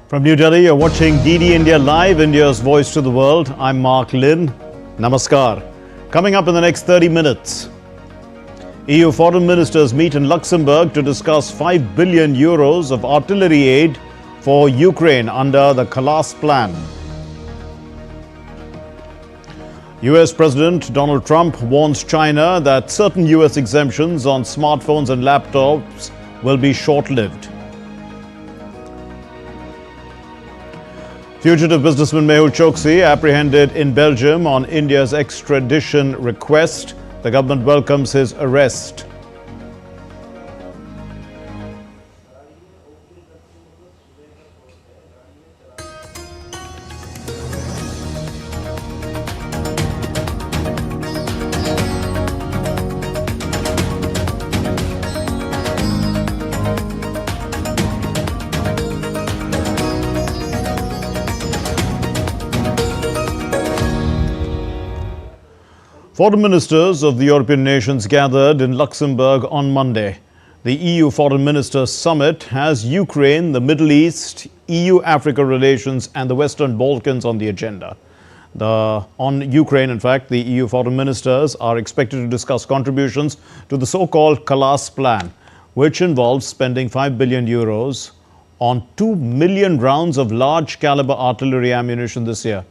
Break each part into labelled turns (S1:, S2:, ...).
S1: From New Delhi, you're watching DD India Live, India's voice to the world. I'm Mark Lynn. Namaskar. Coming up in the next 30 minutes, EU foreign ministers meet in Luxembourg to discuss 5 billion euros of artillery aid for Ukraine under the Kallas Plan. US President Donald Trump warns China that certain US exemptions on smartphones and laptops will be short-lived. Fugitive businessman Mehul Choksi apprehended in Belgium on India's extradition request. The government welcomes his arrest. Foreign ministers of the European nations gathered in Luxembourg on Monday. The EU Foreign Ministers Summit has Ukraine, the Middle East, EU-Africa relations and the Western Balkans on the agenda. On Ukraine, in fact, the EU Foreign Ministers are expected to discuss contributions to the so-called Kallas Plan, which involves spending 5 billion euros on 2 million rounds of large-caliber artillery ammunition this year.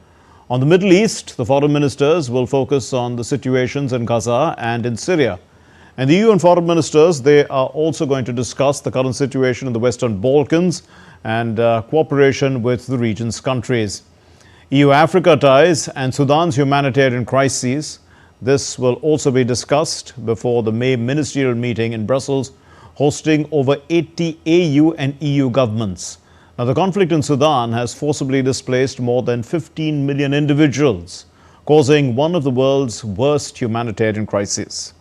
S1: On the Middle East, the foreign ministers will focus on the situations in Gaza and in Syria. And the EU and foreign ministers, they are also going to discuss the current situation in the Western Balkans and cooperation with the region's countries. EU-Africa ties and Sudan's humanitarian crises. This will also be discussed before the May ministerial meeting in Brussels, hosting over 80 AU and EU governments. Now, the conflict in Sudan has forcibly displaced more than 15 million individuals, causing one of the world's worst humanitarian crises.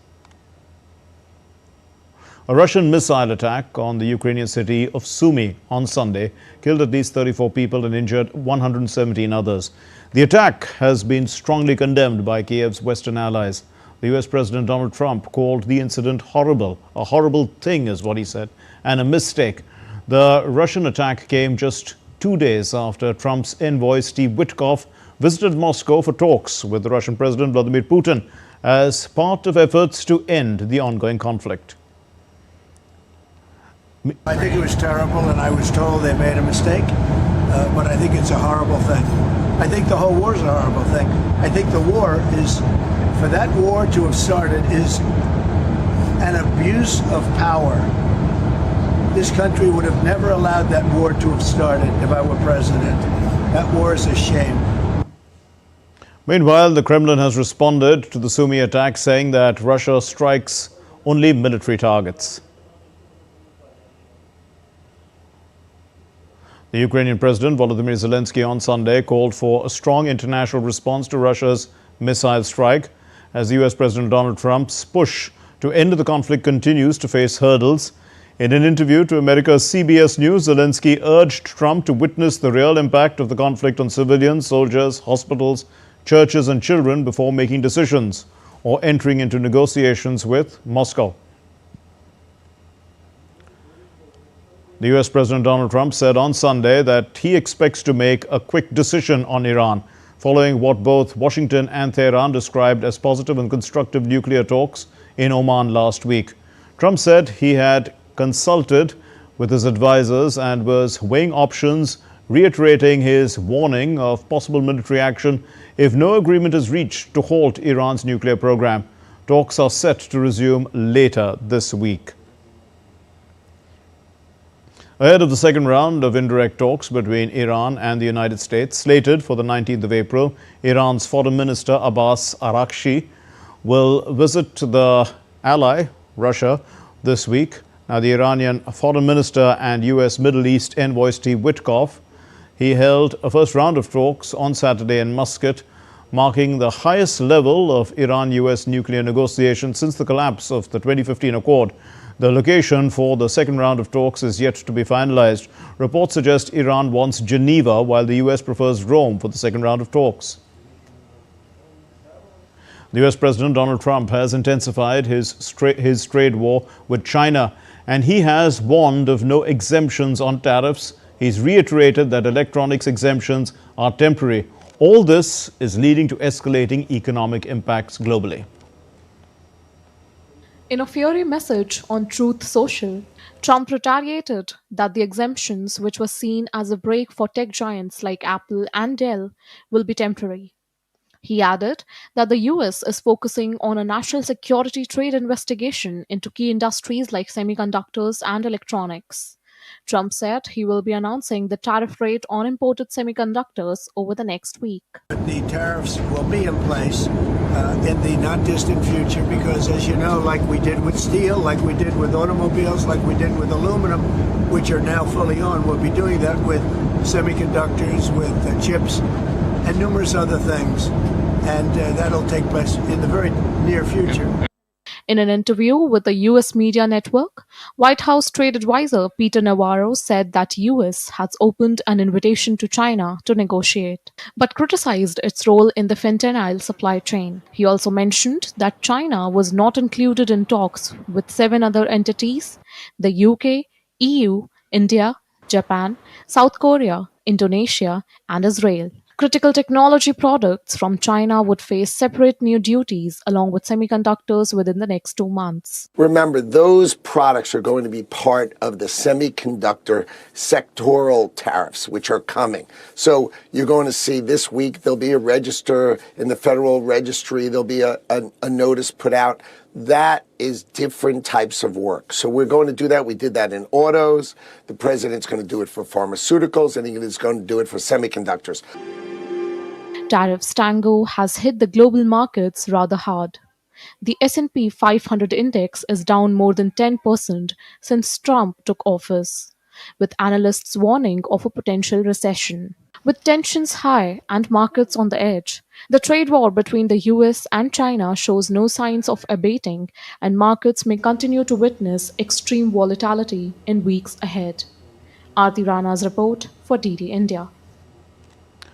S1: A Russian missile attack on the Ukrainian city of Sumy on Sunday killed at least 34 people and injured 117 others. The attack has been strongly condemned by Kiev's Western allies. The US President Donald Trump called the incident horrible. A horrible thing is what he said, and a mistake. The Russian attack came just 2 days after Trump's envoy Steve Witkoff visited Moscow for talks with the Russian President Vladimir Putin as part of efforts to end the ongoing conflict.
S2: I think it was terrible, and I was told they made a mistake, but I think it's a horrible thing. I think the whole war is a horrible thing. I think the war is, for that war to have started, is an abuse of power. This country would have never allowed that war to have started if I were president. That war is a shame.
S1: Meanwhile, the Kremlin has responded to the Sumy attack, saying that Russia strikes only military targets. The Ukrainian President Volodymyr Zelensky on Sunday called for a strong international response to Russia's missile strike as the US President Donald Trump's push to end the conflict continues to face hurdles. In an interview to America's CBS News, Zelensky urged Trump to witness the real impact of the conflict on civilians, soldiers, hospitals, churches and children before making decisions or entering into negotiations with Moscow. The US President Donald Trump said on Sunday that he expects to make a quick decision on Iran, following what both Washington and Tehran described as positive and constructive nuclear talks in Oman last week. Trump said he had consulted with his advisors and was weighing options, reiterating his warning of possible military action if no agreement is reached to halt Iran's nuclear program. Talks are set to resume later this week. Ahead of the second round of indirect talks between Iran and the United States, slated for the 19th of April, Iran's Foreign Minister Abbas Araghchi will visit the ally, Russia, this week. Now, the Iranian Foreign Minister and US Middle East envoy Steve Witkoff, he held a first round of talks on Saturday in Muscat, marking the highest level of Iran-US nuclear negotiations since the collapse of the 2015 accord. The location for the second round of talks is yet to be finalized. Reports suggest Iran wants Geneva, while the US prefers Rome for the second round of talks. The US President Donald Trump has intensified his trade war with China, and he has warned of no exemptions on tariffs He's reiterated that electronics exemptions are temporary. All this is leading to escalating economic impacts globally.
S3: In a fiery message on Truth Social, Trump retaliated that the exemptions, which were seen as a break for tech giants like Apple and Dell, will be temporary. He added that the US is focusing on a national security trade investigation into key industries like semiconductors and electronics. Trump said he will be announcing the tariff rate on imported semiconductors over the next week.
S2: The tariffs will be in place in the not distant future because, as you know, like we did with steel, like we did with automobiles, like we did with aluminum, which are now fully on, we'll be doing that with semiconductors, with chips, and numerous other things. And that'll take place in the very near future.
S3: In an interview with the US media network, White House trade advisor Peter Navarro said that US has opened an invitation to China to negotiate, but criticized its role in the fentanyl supply chain. He also mentioned that China was not included in talks with 7 other entities: the UK, EU, India, Japan, South Korea, Indonesia, and Israel. Critical technology products from China would face separate new duties along with semiconductors within the next 2 months.
S4: Remember, those products are going to be part of the semiconductor sectoral tariffs, which are coming. So you're going to see this week there'll be a register in the Federal Registry. There'll be a notice put out. That is different types of work. So we're going to do that. We did that in autos. The president's going to do it for pharmaceuticals, and he's going to do it for semiconductors.
S3: Tariffs tango has hit the global markets rather hard. The S&P 500 index is down more than 10% since Trump took office, with analysts warning of a potential recession. With tensions high and markets on the edge, the trade war between the US and China shows no signs of abating, and markets may continue to witness extreme volatility in weeks ahead. Aarti Rana's report for DD India.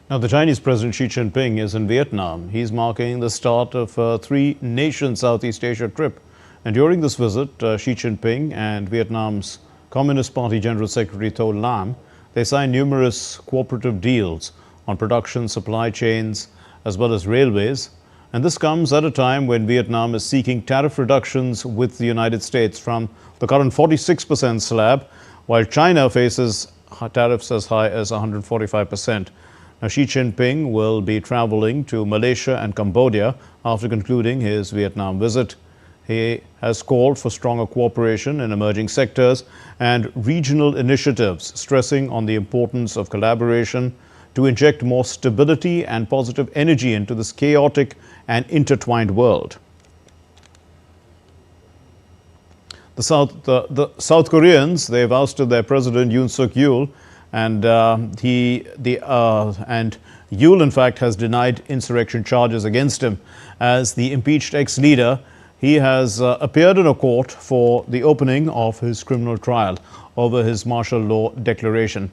S1: Now, the Chinese President Xi Jinping is in Vietnam. He's marking the start of a 3-nation Southeast Asia trip. And during this visit, Xi Jinping and Vietnam's Communist Party General Secretary Tho Lam, they signed numerous cooperative deals on production, supply chains, as well as railways. And this comes at a time when Vietnam is seeking tariff reductions with the United States from the current 46% slab, while China faces tariffs as high as 145%. Now, Xi Jinping will be traveling to Malaysia and Cambodia after concluding his Vietnam visit. He has called for stronger cooperation in emerging sectors and regional initiatives, stressing on the importance of collaboration to inject more stability and positive energy into this chaotic and intertwined world. The South Koreans, they've ousted their president Yoon Suk-yeol, and Yoon, in fact, has denied insurrection charges against him. As the impeached ex-leader, he has appeared in a court for the opening of his criminal trial over his martial law declaration.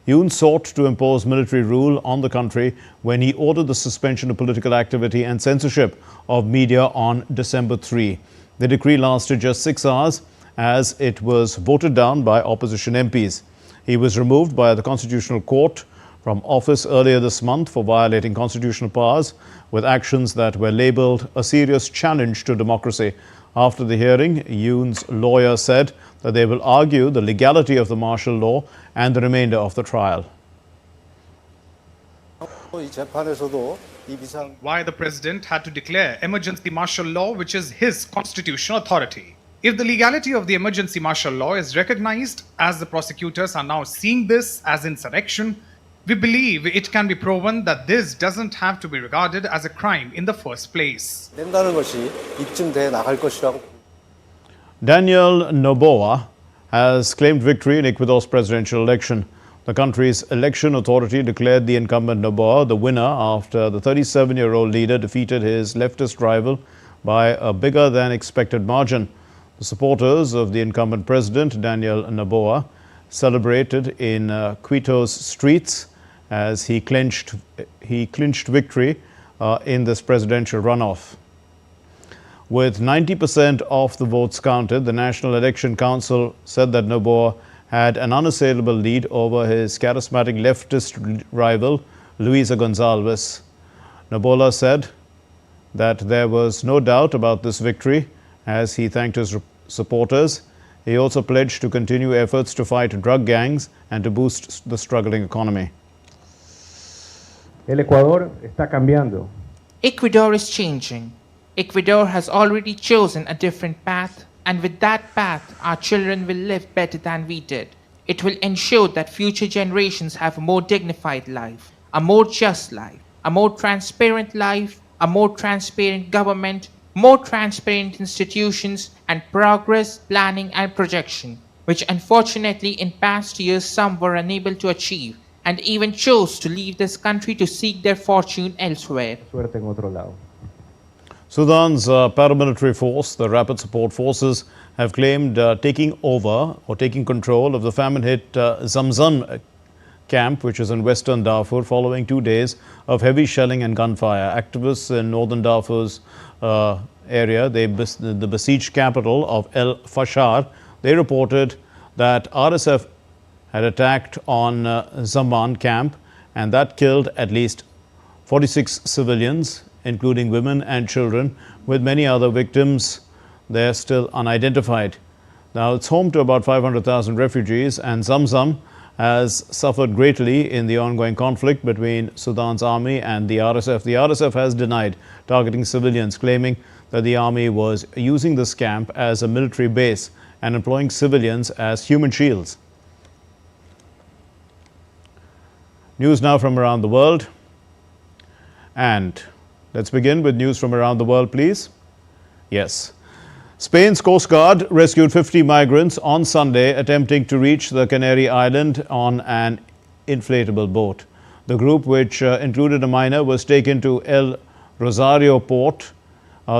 S1: Yoon sought to impose military rule on the country when he ordered the suspension of political activity and censorship of media on December 3. The decree lasted just 6 hours as it was voted down by opposition MPs. He was removed by the Constitutional Court from office earlier this month for violating constitutional powers with actions that were labelled a serious challenge to democracy. After the hearing, Yoon's lawyer said that they will argue the legality of the martial law and the remainder of the trial.
S5: Why the president had to declare emergency martial law, which is his constitutional authority. If the legality of the emergency martial law is recognized, as the prosecutors are now seeing this as insurrection, we believe it can be proven that this doesn't have to be regarded as a crime in the first place.
S1: Daniel Noboa has claimed victory in Ecuador's presidential election. The country's election authority declared the incumbent Noboa the winner after the 37-year-old leader defeated his leftist rival by a bigger than expected margin. The supporters of the incumbent president, Daniel Noboa, celebrated in Quito's streets as he clinched victory in this presidential runoff. With 90% of the votes counted, the National Election Council said that Noboa had an unassailable lead over his charismatic leftist rival, Luisa Gonzalez. Noboa said that there was no doubt about this victory as he thanked his supporters. He also pledged to continue efforts to fight drug gangs and to boost the struggling economy.
S6: El Ecuador está cambiando.
S7: Ecuador is changing. Ecuador has already chosen a different path, and with that path, our children will live better than we did. It will ensure that future generations have a more dignified life, a more just life, a more transparent life, a more transparent government, more transparent institutions, and progress, planning, and projection, which unfortunately in past years some were unable to achieve and even chose to leave this country to seek their fortune elsewhere.
S6: Suerte en otro lado.
S1: Sudan's paramilitary force, the Rapid Support Forces, have claimed taking over or taking control of the famine-hit Zamzam camp, which is in western Darfur, following 2 days of heavy shelling and gunfire. Activists in northern Darfur's area, the besieged capital of El Fashar, they reported that RSF had attacked on Zaman camp, and that killed at least 46 civilians, including women and children, with many other victims there still unidentified. Now, it's home to about 500,000 refugees, and Zamzam has suffered greatly in the ongoing conflict between Sudan's army and the RSF. The RSF has denied targeting civilians, claiming that the army was using this camp as a military base and employing civilians as human shields. News now from around the world. And let's begin with news from around the world, please. Yes. Spain's Coast Guard rescued 50 migrants on Sunday attempting to reach the Canary Island on an inflatable boat. The group, which included a minor, was taken to El Rosario port.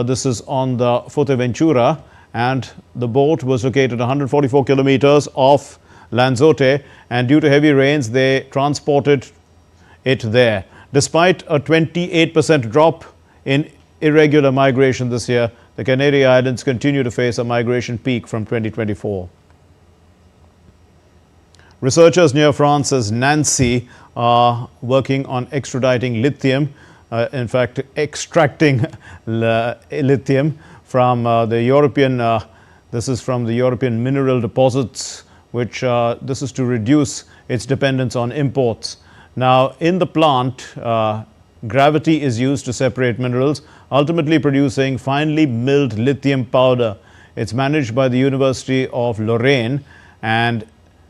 S1: This is on the Fuerteventura, and the boat was located 144 kilometers off Lanzarote, and due to heavy rains, they transported it there. Despite a 28% drop in irregular migration this year, the Canary Islands continue to face a migration peak from 2024. Researchers near France's Nancy are working on extraditing lithium, in fact, extracting lithium from the European, this is from the European mineral deposits, which this is to reduce its dependence on imports. Now, in the plant, gravity is used to separate minerals, ultimately producing finely milled lithium powder. It's managed by the University of Lorraine and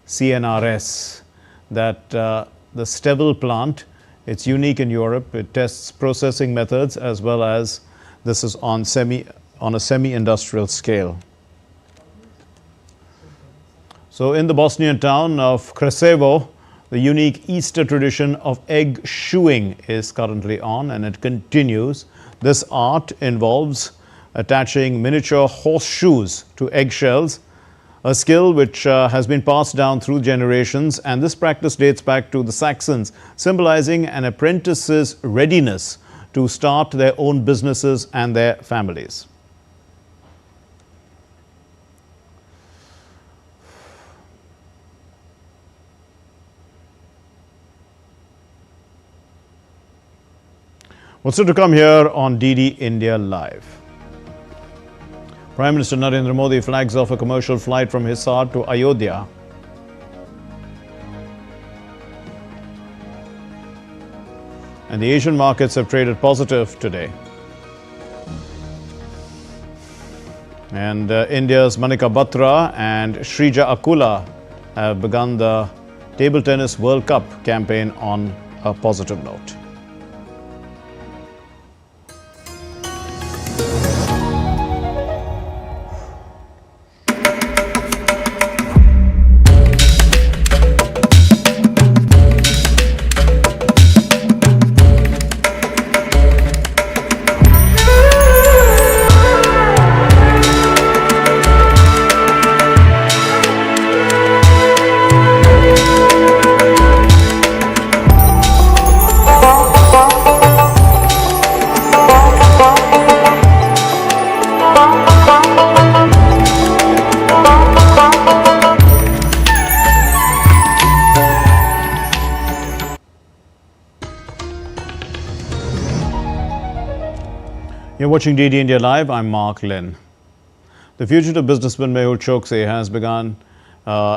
S1: CNRS. That the Stevel plant, it's unique in Europe. It tests processing methods as well as this is on a semi-industrial scale. So in the Bosnian town of Kraljevo, the unique Easter tradition of egg shoeing is currently on, and it continues. This art involves attaching miniature horseshoes to eggshells, a skill which has been passed down through generations, and this practice dates back to the Saxons, symbolizing an apprentice's readiness to start their own businesses and their families. What's still to come here on DD India Live? Prime Minister Narendra Modi flags off a commercial flight from Hisar to Ayodhya. And the Asian markets have traded positive today. And India's Manika Batra and Shrija Akula have begun the Table Tennis World Cup campaign on a positive note. You're watching DD India Live. I'm Mark Lynn. The fugitive businessman Mehul Choksi has begun,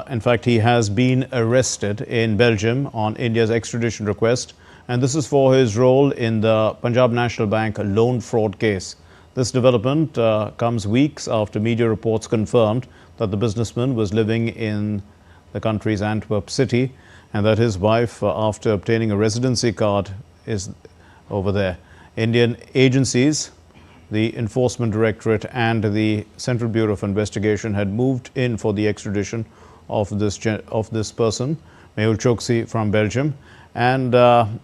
S1: in fact, he has been arrested in Belgium on India's extradition request, and this is for his role in the Punjab National Bank loan fraud case. This development comes weeks after media reports confirmed that the businessman was living in the country's Antwerp city and that his wife, after obtaining a residency card, is over there. Indian agencies, the Enforcement Directorate and the Central Bureau of Investigation had moved in for the extradition of this person, Mehul Choksi, from Belgium. And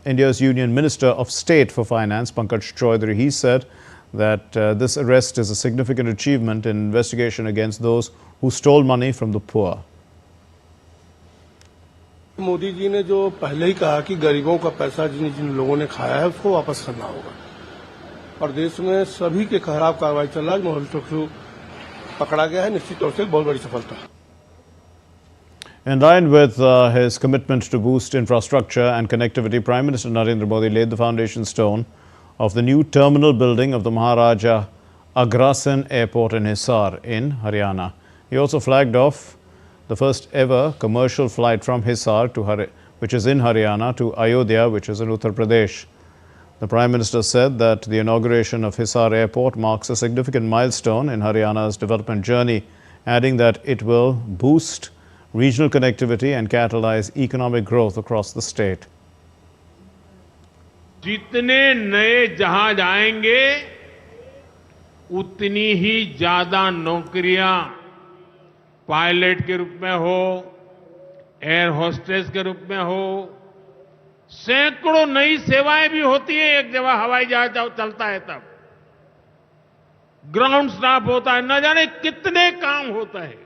S1: India's Union Minister of State for Finance, Pankaj Chaudhary, he said that this arrest is a significant achievement in investigation against those who stole money from the poor.
S8: Modi ji ने जो पहले ही कहा कि गरीबों का पैसा जिन जिन लोगों ने खाया है उसको वापस करना होगा और देश में सभी के खिलाफ कार्रवाई चल रहा है। मेहुल चोक्सी पकड़ा गया है, निश्चित तौर से एक बहुत बड़ी सफलता है।
S1: In line with his commitment to boost infrastructure and connectivity, Prime Minister Narendra Modi laid the foundation stone of the new terminal building of the Maharaja Agrasen Airport in Hisar in Haryana. He also flagged off the first ever commercial flight from Hisar, which is in Haryana, to Ayodhya, which is in Uttar Pradesh. The Prime Minister said that the inauguration of Hisar Airport marks a significant milestone in Haryana's development journey, adding that it will boost regional connectivity and catalyze economic growth across the state.
S9: जितने नए जहाज आएंगे उतनी ही ज्यादा नौकरियां pilot के रूप में हो, एयर होस्टेस के रूप में हो, सैकड़ों नई सेवाएं भी होती हैं। एक जगह हवाई जहाज चलता है तब ग्राउंड स्टाफ होता है, न जाने कितने काम होता है।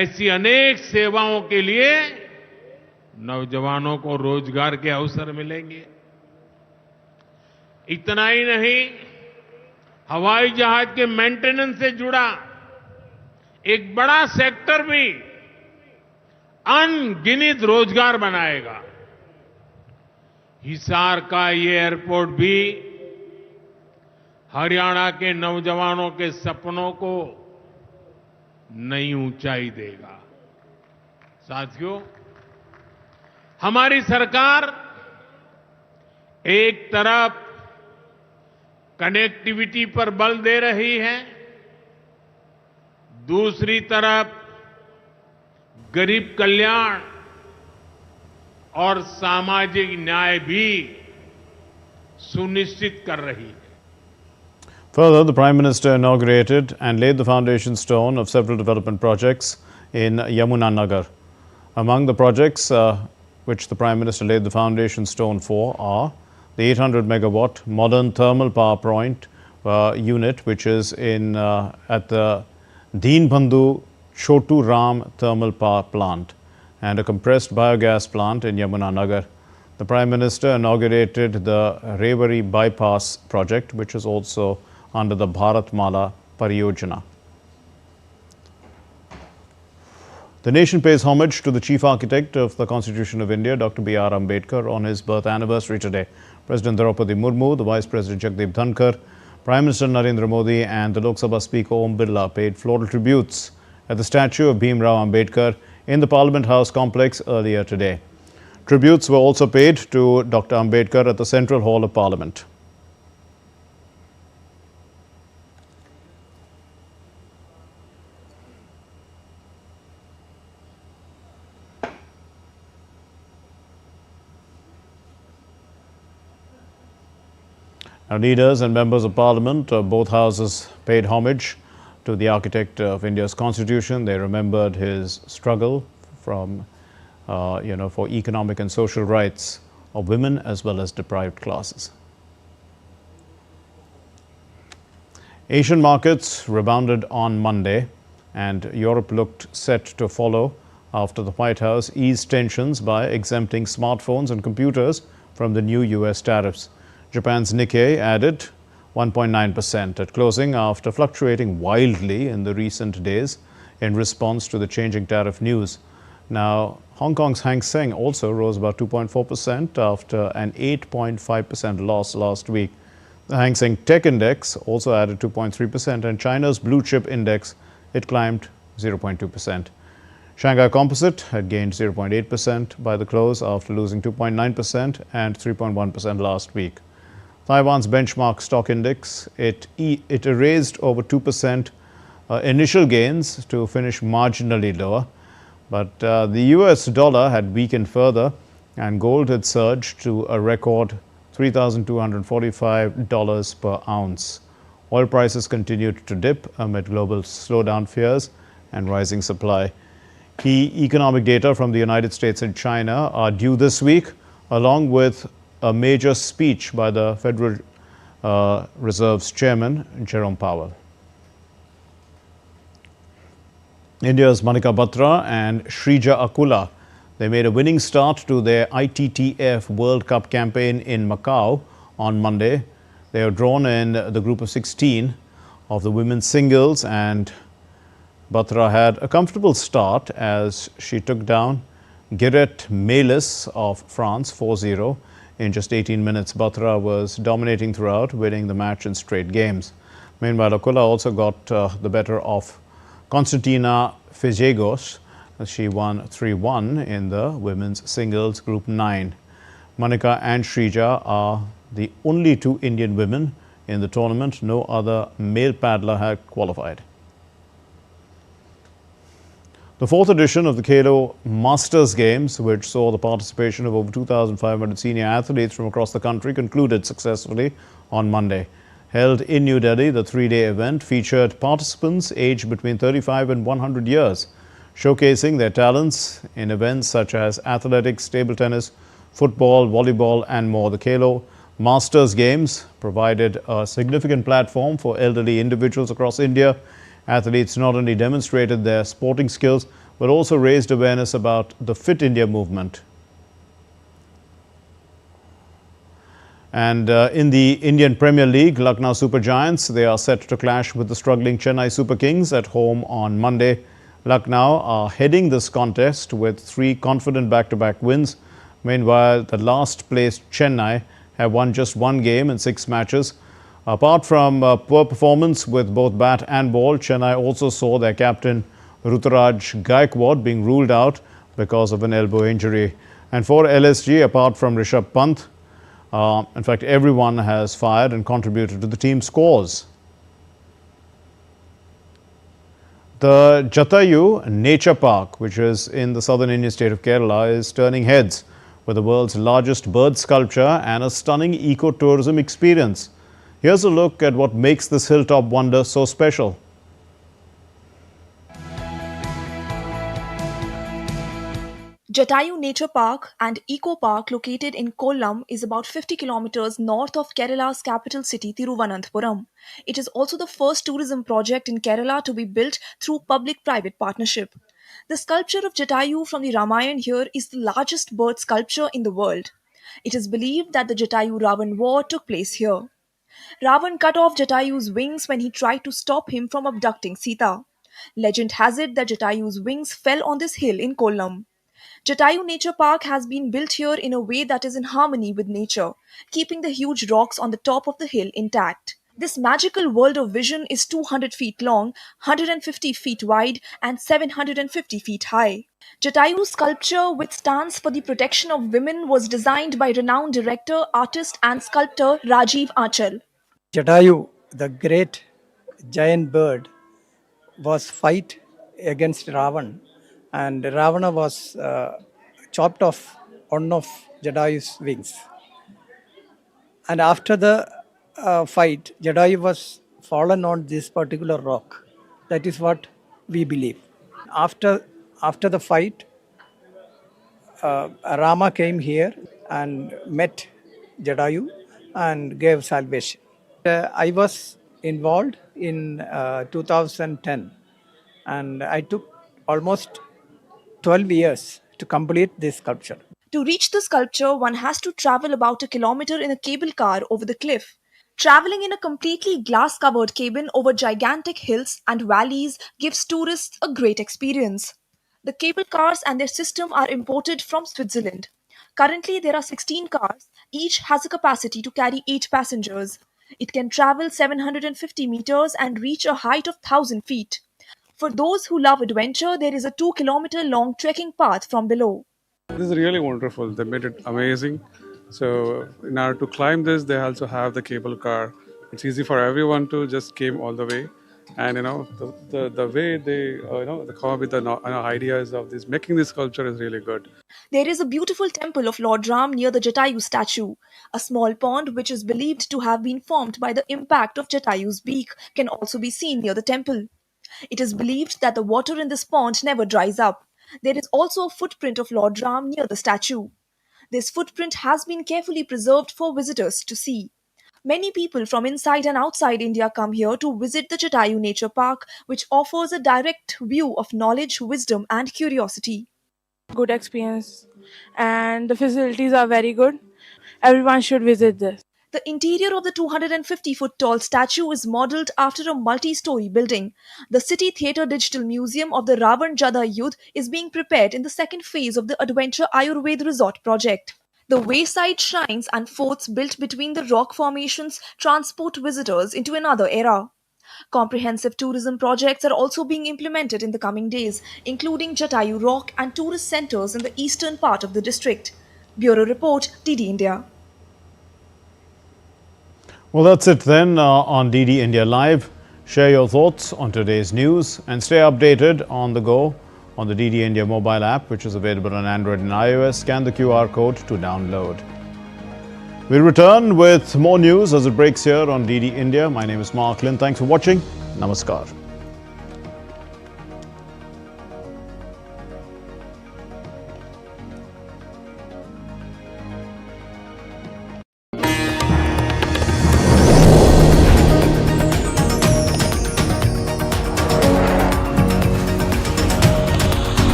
S9: ऐसी अनेक सेवाओं के लिए नौजवानों को रोजगार के अवसर मिलेंगे। इतना ही नहीं, हवाई जहाज के मेंटेनेंस से जुड़ा एक बड़ा सेक्टर भी अनगिनत रोजगार बनाएगा। हिसार का ये एयरपोर्ट भी हरियाणा के नौजवानों के सपनों को नई ऊंचाई देगा। साथियों, हमारी सरकार एक तरफ कनेक्टिविटी पर बल दे रही है, दूसरी तरफ गरीब कल्याण और सामाजिक न्याय भी सुनिश्चित कर रही है।
S1: Further, the Prime Minister inaugurated and laid the foundation stone of several development projects in Yamunanagar. Among the projects which the Prime Minister laid the foundation stone for are the 800 megawatt modern thermal power point unit, which is at the Deenbandhu Chotu Ram thermal power plant, and a compressed biogas plant in Yamunanagar. The Prime Minister inaugurated the Rewari bypass project, which is also under the Bharatmala Pariyojana. The nation pays homage to the chief architect of the Constitution of India, Dr. B.R. Ambedkar, on his birth anniversary today. President Draupadi Murmu, the Vice President Jagdeep Dhankar, Prime Minister Narendra Modi and the Lok Sabha Speaker Om Birla paid floral tributes at the statue of Bhim Rao Ambedkar in the Parliament House complex earlier today. Tributes were also paid to Dr. Ambedkar at the Central Hall of Parliament. Now, leaders and members of Parliament of both houses paid homage to the architect of India's Constitution. They remembered his struggle for economic and social rights of women as well as deprived classes. Asian markets rebounded on Monday, and Europe looked set to follow after the White House eased tensions by exempting smartphones and computers from the new U.S. tariffs. Japan's Nikkei added 1.9% at closing after fluctuating wildly in the recent days in response to the changing tariff news. Now, Hong Kong's Hang Seng also rose about 2.4% after an 8.5% loss last week. The Hang Seng Tech Index also added 2.3%, and China's blue chip index, it climbed 0.2%. Shanghai Composite had gained 0.8% by the close after losing 2.9% and 3.1% last week. Taiwan's benchmark stock index, it erased over 2% initial gains to finish marginally lower. But the US dollar had weakened further, and gold had surged to a record $3,245 per ounce. Oil prices continued to dip amid global slowdown fears and rising supply. Key economic data from the United States and China are due this week, along with a major speech by the Federal Reserve's chairman, Jerome Powell. India's Manika Batra and Shrija Akula, they made a winning start to their ITTF World Cup campaign in Macau on Monday. They are drawn in the group of 16 of the women's singles, and Batra had a comfortable start as she took down Guerette Melis of France 4-0. In just 18 minutes, Batra was dominating throughout, winning the match in straight games. Meanwhile, Akula also got the better of Constantina Fizegos. She won 3-1 in the women's singles group 9. Manika and Shrija are the only two Indian women in the tournament. No other male paddler had qualified. The fourth edition of the Khelo Masters Games, which saw the participation of over 2,500 senior athletes from across the country, concluded successfully on Monday. Held in New Delhi, the three-day event featured participants aged between 35 and 100 years, showcasing their talents in events such as athletics, table tennis, football, volleyball, and more. The Khelo Masters Games provided a significant platform for elderly individuals across India. Athletes not only demonstrated their sporting skills, but also raised awareness about the Fit India movement. And in the Indian Premier League, Lucknow Super Giants, they are set to clash with the struggling Chennai Super Kings at home on Monday. Lucknow are heading this contest with 3 confident back-to-back wins. Meanwhile, the last-placed Chennai have won just 1 game in 6 matches. Apart from poor performance with both bat and ball, Chennai also saw their captain Ruturaj Gaikwad being ruled out because of an elbow injury. And for LSG, apart from Rishabh Pant, in fact, everyone has fired and contributed to the team's scores. The Jatayu Nature Park, which is in the southern Indian state of Kerala, is turning heads with the world's largest bird sculpture and a stunning eco-tourism experience. Here's a look at what makes this hilltop wonder so special.
S10: Jatayu Nature Park and Eco Park, located in Kollam, is about 50 kilometers north of Kerala's capital city, Thiruvananthapuram. It is also the first tourism project in Kerala to be built through public-private partnership. The sculpture of Jatayu from the Ramayana here is the largest bird sculpture in the world. It is believed that the Jatayu-Ravan war took place here. Ravan cut off Jatayu's wings when he tried to stop him from abducting Sita. Legend has it that Jatayu's wings fell on this hill in Kollam. Jatayu Nature Park has been built here in a way that is in harmony with nature, keeping the huge rocks on the top of the hill intact. This magical world of vision is 200 feet long, 150 feet wide, and 750 feet high. Jatayu's sculpture, which stands for the protection of women, was designed by renowned director, artist, and sculptor Rajiv Achal.
S11: Jatayu, the great giant bird, was fight against Ravan, and Ravana was chopped off one of Jatayu's wings. And after the fight, Jatayu was fallen on this particular rock. That is what we believe. After the fight, Rama came here and met Jatayu and gave salvation. I was involved in 2010, and I took almost 12 years to complete this sculpture.
S10: To reach the sculpture, one has to travel about a kilometer in a cable car over the cliff. Traveling in a completely glass-covered cabin over gigantic hills and valleys gives tourists a great experience. The cable cars and their system are imported from Switzerland. Currently, there are 16 cars. Each has a capacity to carry 8 passengers. It can travel 750 meters and reach a height of 1,000 feet. For those who love adventure, there is a 2-kilometer long trekking path from below.
S12: This is really wonderful. They made it amazing. So in order to climb this, they also have the cable car. It's easy for everyone to just came all the way. And the way they they come up with the ideas of this making this sculpture is really good.
S10: There is a beautiful temple of Lord Ram near the Jatayu statue. A small pond, which is believed to have been formed by the impact of Jatayu's beak, can also be seen near the temple. It is believed that the water in this pond never dries up. There is also a footprint of Lord Ram near the statue. This footprint has been carefully preserved for visitors to see. Many people from inside and outside India come here to visit the Jatayu Nature Park, which offers a direct view of knowledge, wisdom, and curiosity.
S13: Good experience, and the facilities are very good. Everyone should visit this.
S10: The interior of the 250-foot tall statue is modelled after a multi-story building. The City Theatre Digital Museum of the Ravan Jatayu is being prepared in the second phase of the Adventure Ayurveda Resort project. The wayside shrines and forts built between the rock formations transport visitors into another era. Comprehensive tourism projects are also being implemented in the coming days, including Jatayu Rock and tourist centres in the eastern part of the district. Bureau Report, DD India.
S1: Well, that's it then on DD India Live. Share your thoughts on today's news and stay updated on the go on the DD India mobile app, which is available on Android and iOS. Scan the QR code to download. We'll return with more news as it breaks here on DD India. My name is Mark Lynn. Thanks for watching. Namaskar.